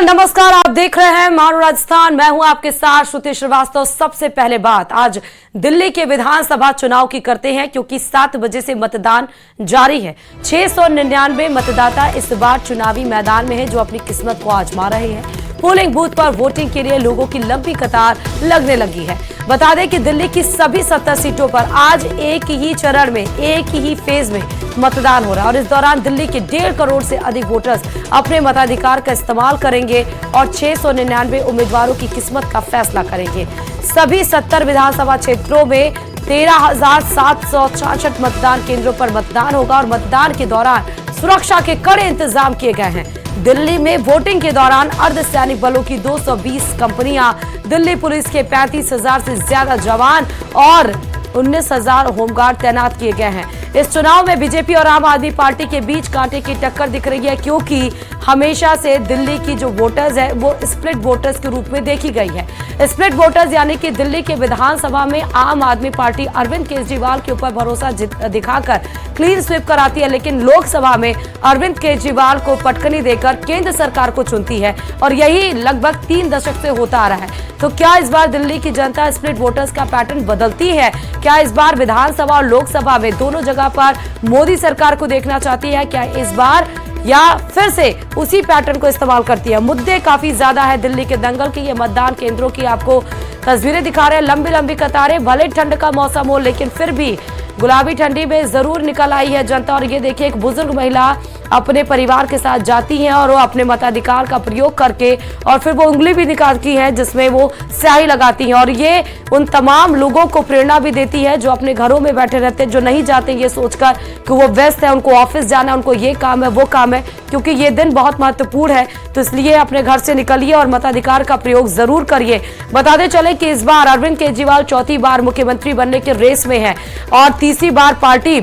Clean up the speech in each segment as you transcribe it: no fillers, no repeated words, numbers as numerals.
नमस्कार, आप देख रहे हैं मारू राजस्थान। मैं हूं आपके साथ श्रुति श्रीवास्तव। सबसे पहले बात आज दिल्ली के विधानसभा चुनाव की करते हैं, क्योंकि 7 बजे से मतदान जारी है। 699 मतदाता इस बार चुनावी मैदान में है, जो अपनी किस्मत को आजमा रहे हैं। पोलिंग बूथ पर वोटिंग के लिए लोगों की लंबी कतार लगने लगी है। बता दें कि दिल्ली की सभी 70 सीटों पर आज एक ही चरण में, एक ही फेज में मतदान हो रहा है और इस दौरान दिल्ली के 1.5 करोड़ से अधिक वोटर्स अपने मताधिकार का इस्तेमाल करेंगे और 699 उम्मीदवारों की किस्मत का फैसला करेंगे। सभी 70 विधानसभा क्षेत्रों में 13,766 मतदान केंद्रों पर मतदान होगा और मतदान के दौरान सुरक्षा के कड़े इंतजाम किए गए हैं। दिल्ली में वोटिंग के दौरान अर्धसैनिक बलों की 220 कंपनियां, दिल्ली पुलिस के 35,000 से ज्यादा जवान और 19,000 होमगार्ड तैनात किए गए हैं। इस चुनाव में बीजेपी और आम आदमी पार्टी के बीच कांटे की टक्कर दिख रही है, क्योंकि हमेशा से दिल्ली की जो वोटर्स है वो स्प्लिट वोटर्स के रूप में देखी गई है। स्प्लिट वोटर्स यानी कि दिल्ली के विधानसभा में आम आदमी पार्टी अरविंद केजरीवाल के ऊपर भरोसा दिखाकर क्लीन स्वीप कराती है, लेकिन लोकसभा में अरविंद केजरीवाल को पटकनी देकर केंद्र सरकार को चुनती है और यही लगभग 3 दशक से होता आ रहा है। तो क्या इस बार दिल्ली की जनता स्प्लिट वोटर्स का पैटर्न बदलती है? क्या इस बार विधानसभा और लोकसभा में दोनों जगह पर मोदी सरकार को देखना चाहती है? क्या इस बार या फिर से उसी पैटर्न को इस्तेमाल करती है? मुद्दे काफी ज्यादा है दिल्ली के दंगल की। ये मतदान केंद्रों की आपको तस्वीरें दिखा रहे हैं। लंबी लंबी कतारें, भले ठंड का मौसम हो लेकिन फिर भी गुलाबी ठंडी में जरूर निकल आई है जनता। और ये देखिए, एक बुजुर्ग महिला अपने परिवार के साथ जाती हैं और वो अपने मताधिकार का प्रयोग करके और फिर वो उंगली भी निकालती है जिसमें वो स्याही लगाती हैं। और ये उन तमाम लोगों को प्रेरणा भी देती है जो अपने घरों में बैठे रहते हैं, जो नहीं जाते ये सोचकर कि वो व्यस्त है, उनको ऑफिस जाना है, उनको ये काम है वो काम है, क्योंकि ये दिन बहुत महत्वपूर्ण है। तो इसलिए अपने घर से निकलिए और मताधिकार का प्रयोग जरूर करिए। बताते चले कि इस बार अरविंद केजरीवाल 4थी बार मुख्यमंत्री बनने के रेस में है और 3री बार पार्टी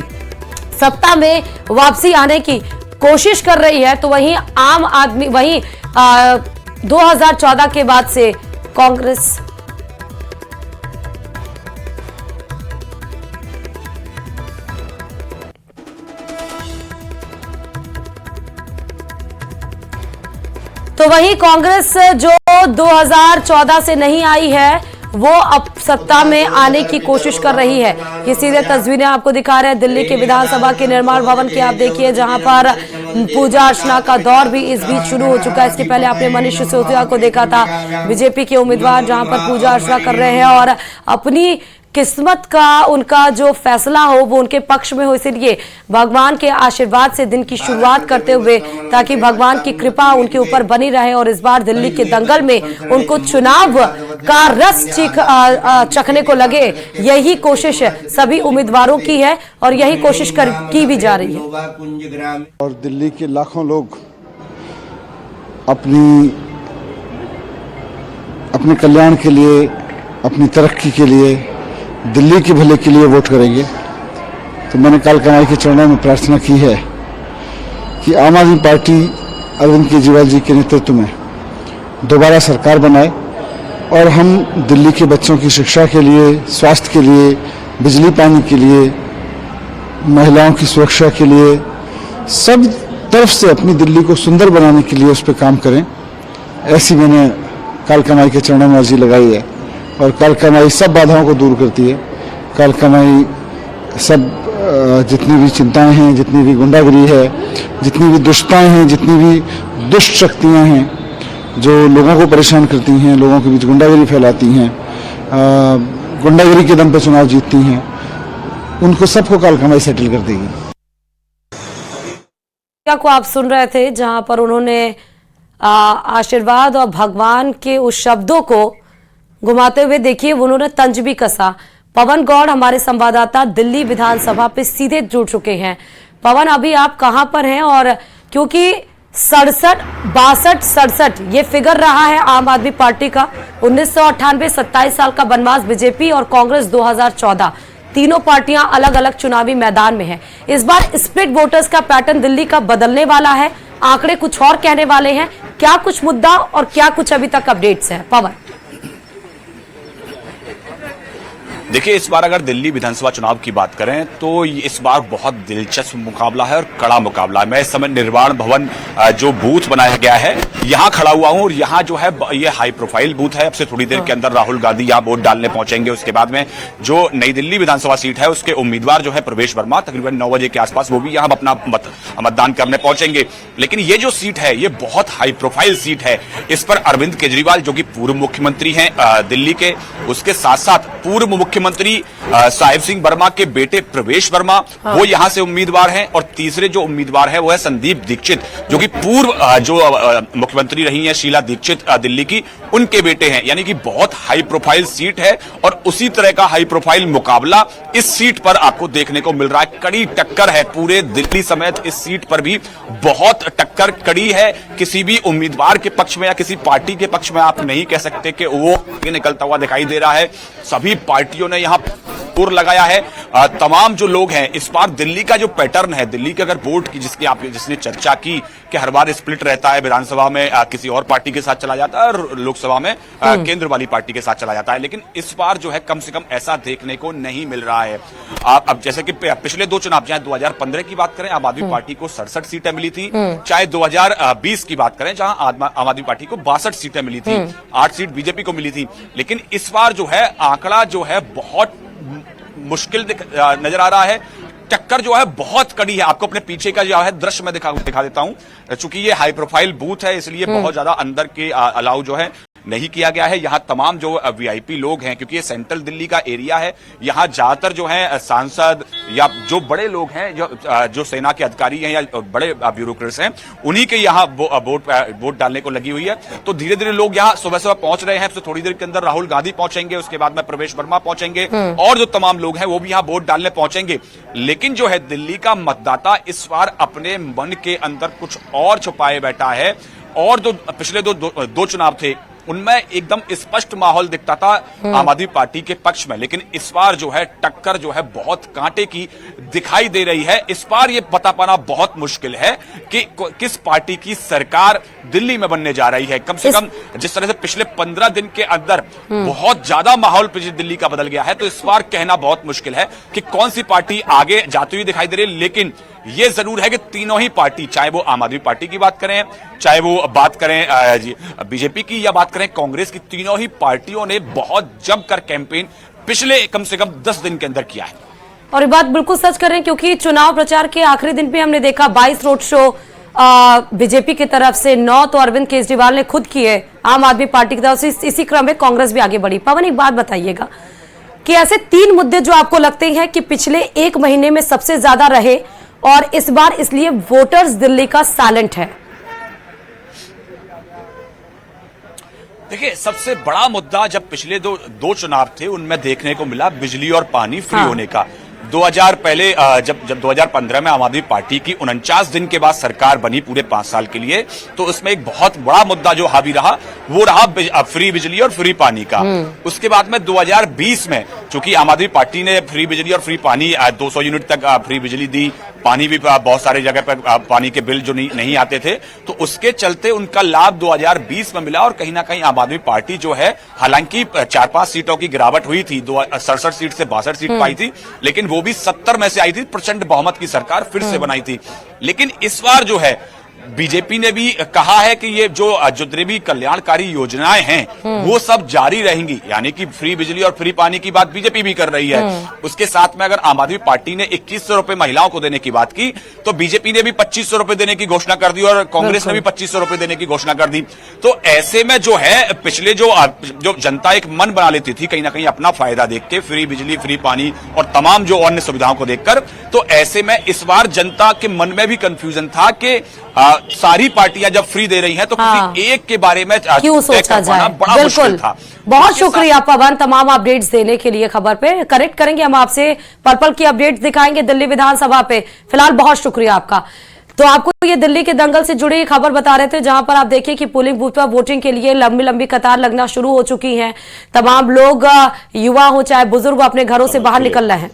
सत्ता में वापसी आने की कोशिश कर रही है। तो वहीं आम आदमी 2014 के बाद से कांग्रेस जो 2014 से नहीं आई है वो अब सत्ता में आने की कोशिश कर रही है। ये सीधे तस्वीरें आपको दिखा रहे हैं दिल्ली के विधानसभा के निर्माण भवन की। आप देखिए, जहां पर पूजा अर्चना का दौर भी इस बीच शुरू हो चुका है। इसके पहले आपने मनीष सिसोदिया को देखा था, बीजेपी के उम्मीदवार, जहां पर पूजा अर्चना कर रहे हैं और अपनी किस्मत का उनका जो फैसला हो वो उनके पक्ष में हो, इसलिए भगवान के आशीर्वाद से दिन की शुरुआत करते हुए, ताकि भगवान की कृपा उनके ऊपर बनी रहे और इस बार दिल्ली के दंगल में उनको चुनाव का रस चखने को लगे। यही कोशिश सभी उम्मीदवारों की है और यही कोशिश की भी जा रही है। और दिल्ली के लाखों लोग अपने कल्याण के लिए, अपनी तरक्की के लिए, दिल्ली के भले के लिए वोट करेंगे। तो मैंने कालका माई के चरणों में प्रार्थना की है कि आम आदमी पार्टी अरविंद केजरीवाल जी के नेतृत्व में दोबारा सरकार बनाए और हम दिल्ली के बच्चों की शिक्षा के लिए, स्वास्थ्य के लिए, बिजली पानी के लिए, महिलाओं की सुरक्षा के लिए, सब तरफ से अपनी दिल्ली को सुंदर बनाने के लिए उस पर काम करें। ऐसी मैंने कालका माई के चरणों में अर्जी लगाई है और कालका माई सब बाधाओं को दूर करती है। कालका माई सब जितनी भी चिंताएं हैं, जितनी भी गुंडागिरी है, जितनी भी दुष्टताएं हैं, जितनी भी दुष्ट शक्तियां हैं जो लोगों को परेशान करती हैं, लोगों के बीच गुंडागिरी फैलाती हैं, गुंडागिरी के दम पर चुनाव जीतती हैं, उनको सबको कालका माई सेटल कर देगी। को आप सुन रहे थे, जहां पर उन्होंने आशीर्वाद और भगवान के उस शब्दों को घुमाते हुए, देखिए उन्होंने तंज भी कसा। पवन गौड़ हमारे संवाददाता दिल्ली विधानसभा पे सीधे जुड़ चुके हैं। पवन, अभी आप कहां पर हैं? और क्योंकि 67 ये फिगर रहा है आम आदमी पार्टी का, 1998 27 साल का वनवास बीजेपी और कांग्रेस 2014, तीनों पार्टियां अलग अलग चुनावी मैदान में हैं। इस बार स्प्लिट वोटर्स का पैटर्न दिल्ली का बदलने वाला है। आंकड़े कुछ और कहने वाले हैं। क्या कुछ मुद्दा और क्या कुछ अभी तक अपडेट्स हैं? पवन। देखिए, इस बार अगर दिल्ली विधानसभा चुनाव की बात करें तो इस बार बहुत दिलचस्प मुकाबला है और कड़ा मुकाबला है। मैं इस समय निर्वाण भवन जो बूथ बनाया गया है यहाँ खड़ा हुआ हूँ और यहाँ जो है ये हाई प्रोफाइल बूथ है। अब से थोड़ी देर के अंदर राहुल गांधी यहाँ वोट डालने पहुंचेंगे। उसके बाद में जो नई दिल्ली विधानसभा सीट है उसके उम्मीदवार जो है प्रवेश वर्मा तकरीबन 9 बजे के आसपास वो भी यहाँ अपना मतदान करने पहुंचेंगे। लेकिन ये जो सीट है ये बहुत हाई प्रोफाइल सीट है। इस पर अरविंद केजरीवाल जो कि पूर्व मुख्यमंत्री हैं दिल्ली के, उसके साथ साथ पूर्व मुख्यमंत्री साहिब सिंह वर्मा के बेटे प्रवेश वर्मा वो यहां से उम्मीदवार हैं और तीसरे जो उम्मीदवार है वो है संदीप दीक्षित जो कि पूर्व जो मुख्यमंत्री रही हैं शीला दीक्षित दिल्ली की, उनके बेटे हैं। यानी कि बहुत हाई प्रोफाइल सीट है और उसी तरह का हाई प्रोफाइल मुकाबला इस सीट पर आपको देखने को मिल रहा है। कड़ी टक्कर है पूरे दिल्ली समेत इस सीट पर भी बहुत टक्कर कड़ी है। किसी भी उम्मीदवार के पक्ष में या किसी पार्टी के पक्ष में आप नहीं कह सकते कि वो निकलता हुआ दिखाई दे रहा है। सभी पार्टियों ने यहाँ पुर लगाया है। तमाम जो लोग हैं इस बार दिल्ली का जो पैटर्न है, दिल्ली के अगर वोट की जिसने चर्चा की कि हर बार स्प्लिट रहता है, विधानसभा में किसी और पार्टी के साथ चला जाता है और लोकसभा में केंद्र वाली पार्टी के साथ चला जाता है। लेकिन इस बार जो है कम से कम ऐसा देखने को नहीं मिल रहा है। अब जैसे कि पिछले दो चुनाव चाहे 2015 की बात करें आम आदमी पार्टी को 67 सीटें मिली थी, चाहे 2020 की बात करें जहां आम आदमी पार्टी को 62 सीटें मिली थी, 8 सीट बीजेपी को मिली थी। लेकिन इस बार जो है आंकड़ा जो है बहुत मुश्किल नजर आ रहा है। टक्कर जो है बहुत कड़ी है। आपको अपने पीछे का जो है दृश्य मैं दिखा देता हूं। चूंकि ये हाई प्रोफाइल बूथ है इसलिए बहुत ज्यादा अंदर के अलाउ जो है नहीं किया गया है। यहाँ तमाम जो वीआईपी लोग हैं, क्योंकि ये सेंट्रल दिल्ली का एरिया है, यहाँ ज्यादातर जो है सांसद या जो बड़े लोग हैं जो सेना के अधिकारी हैं या बड़े ब्यूरोक्रेट्स हैं, उन्हीं के यहाँ वोट डालने को लगी हुई है। तो धीरे धीरे लोग यहाँ सुबह सुबह पहुंच रहे हैं। तो थोड़ी देर के अंदर राहुल गांधी पहुंचेंगे, उसके बाद में प्रवेश वर्मा पहुंचेंगे और जो तमाम लोग हैं वो भी यहाँ वोट डालने पहुंचेंगे। लेकिन जो है दिल्ली का मतदाता इस बार अपने मन के अंदर कुछ और छुपाए बैठा है और जो पिछले दो चुनाव थे उनमें एकदम स्पष्ट माहौल दिखता था आम आदमी पार्टी के पक्ष में। लेकिन इस बार जो है टक्कर जो है बहुत कांटे की दिखाई दे रही है। इस बार ये पता पाना बहुत मुश्किल है कि किस पार्टी की सरकार दिल्ली में बनने जा रही है। कम से कम जिस तरह से पिछले 15 दिन के अंदर बहुत ज्यादा माहौल दिल्ली का बदल गया है, तो इस बार कहना बहुत मुश्किल है कि कौन सी पार्टी आगे जाती हुई दिखाई दे रही है। लेकिन ये जरूर है कि तीनों ही पार्टी, चाहे वो आम आदमी पार्टी की बात करें, चाहे वो बात करें बीजेपी की या बात करें कांग्रेस की, तीनों ही पार्टियों ने बहुत जमकर कैंपेन पिछले कम से कम 10 दिन के अंदर किया है। और ये बात बिल्कुल सच कर रहे हैं क्योंकि चुनाव प्रचार के आखिरी दिन पे हमने देखा 22 रोड शो बीजेपी की तरफ से, 9 तो अरविंद केजरीवाल ने खुद किए आम आदमी पार्टी की तरफ से। इसी क्रम में कांग्रेस भी आगे बढ़ी। पवन, एक बात बताइएगा कि ऐसे 3 मुद्दे जो आपको लगते हैं कि पिछले 1 महीने में सबसे ज्यादा रहे और इस बार इसलिए वोटर्स दिल्ली का साइलेंट है। देखिए, सबसे बड़ा मुद्दा जब पिछले दो चुनाव थे उनमें देखने को मिला बिजली और पानी फ्री होने का। 2000 पहले जब 2015 में आम आदमी पार्टी की 49 दिन के बाद सरकार बनी पूरे 5 साल के लिए, तो उसमें एक बहुत बड़ा मुद्दा जो हावी रहा वो रहा फ्री बिजली और फ्री पानी का। उसके बाद में 2020 में चूंकि आम आदमी पार्टी ने फ्री बिजली और फ्री पानी 200 यूनिट तक फ्री बिजली दी, पानी भी बहुत सारे जगह पर पानी के बिल जो नहीं आते थे, तो उसके चलते उनका लाभ 2020 में मिला। और कहीं ना कहीं आम आदमी पार्टी जो है, हालांकि 4-5 सीटों की गिरावट हुई थी, 67 सीट से 62 सीट पाई थी, लेकिन वो भी 70 में से आई थी। प्रचंड बहुमत की सरकार फिर से बनाई थी। लेकिन इस बार जो है बीजेपी ने भी कहा है कि ये जो जितनी भी कल्याणकारी योजनाएं हैं वो सब जारी रहेंगी। यानी कि फ्री बिजली और फ्री पानी की बात बीजेपी भी कर रही है। उसके साथ में अगर आम आदमी पार्टी ने 2100 रुपए महिलाओं को देने की बात की, तो बीजेपी ने भी 2500 रुपए देने की घोषणा कर दी और कांग्रेस ने भी 2500 रुपए देने की घोषणा कर दी। तो ऐसे में जो है पिछले जो जनता एक मन बना लेती थी कहीं ना कहीं अपना फायदा देख के, फ्री बिजली, फ्री पानी और तमाम जो अन्य सुविधाओं को देखकर, तो ऐसे में इस बार जनता के मन में भी कंफ्यूजन था कि सारी पार्टियां जब फ्री दे रही हैं तो किसी एक के बारे में क्यों सोचा जाए। बड़ा मुश्किल था। बहुत शुक्रिया पवन, तमाम अपडेट्स देने के लिए। खबर पे करेक्ट करेंगे हम आपसे, पर्पल की अपडेट्स दिखाएंगे दिल्ली विधानसभा पे। फिलहाल बहुत शुक्रिया आपका। तो आपको ये दिल्ली के दंगल से जुड़ी खबर बता रहे थे, जहां पर आप देखिए कि पोलिंग बूथ पर वोटिंग के लिए लंबी लंबी कतार लगना शुरू हो चुकी है। तमाम लोग, युवा हो चाहे बुजुर्ग, अपने घरों से बाहर निकल रहे हैं।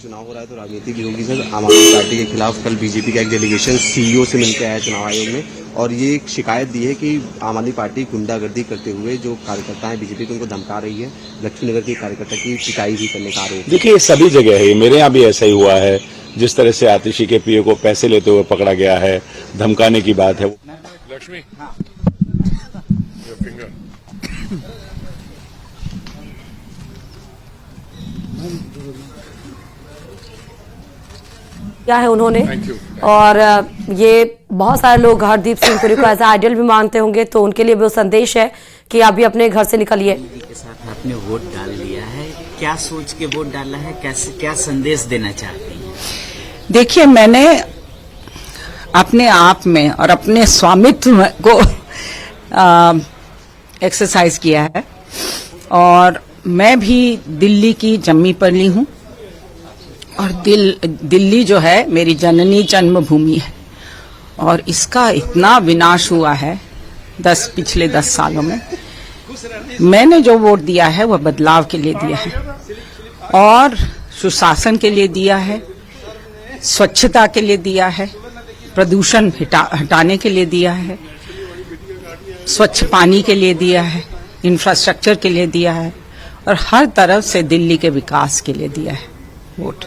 चुनाव हो रहा है तो राजनीति भी होगी सर। आम आदमी पार्टी के खिलाफ कल बीजेपी का एक डेलीगेशन सीईओ से मिलकर आया चुनाव आयोग में, और ये एक शिकायत दी है कि आम आदमी पार्टी गुंडागर्दी करते हुए जो कार्यकर्ता है बीजेपी को उनको धमका रही है। लक्ष्मीनगर के कार्यकर्ता की पिटाई भी करने का आरोप। देखिए, सभी जगह है, मेरे यहाँ भी ऐसा ही हुआ है। जिस तरह से आतिशी के पीए को पैसे लेते हुए पकड़ा गया है, धमकाने की बात है। लक्ष्मी, क्या है उन्होंने, और ये बहुत सारे लोग हरदीप सिंह पुरी को ऐसा आइडियल भी मानते होंगे, तो उनके लिए भी वो संदेश है कि आप भी अपने घर से निकलिए। के साथ आपने वोट डाल दिया है, क्या सोच के वोट डाला है, कैसे, क्या संदेश देना चाहती हैं? देखिए, मैंने अपने आप में और अपने स्वामित्व को एक्सरसाइज किया है, और मैं भी दिल्ली की जम्मी पली हूँ, और दिल्ली जो है मेरी जननी जन्मभूमि है, और इसका इतना विनाश हुआ है पिछले 10 सालों में। मैंने जो वोट दिया है वह बदलाव के लिए दिया है, और सुशासन के लिए दिया है, स्वच्छता के लिए दिया है, प्रदूषण हटाने के लिए दिया है, स्वच्छ पानी के लिए दिया है, इंफ्रास्ट्रक्चर के लिए दिया है, और हर तरफ से दिल्ली के विकास के लिए दिया है वोट।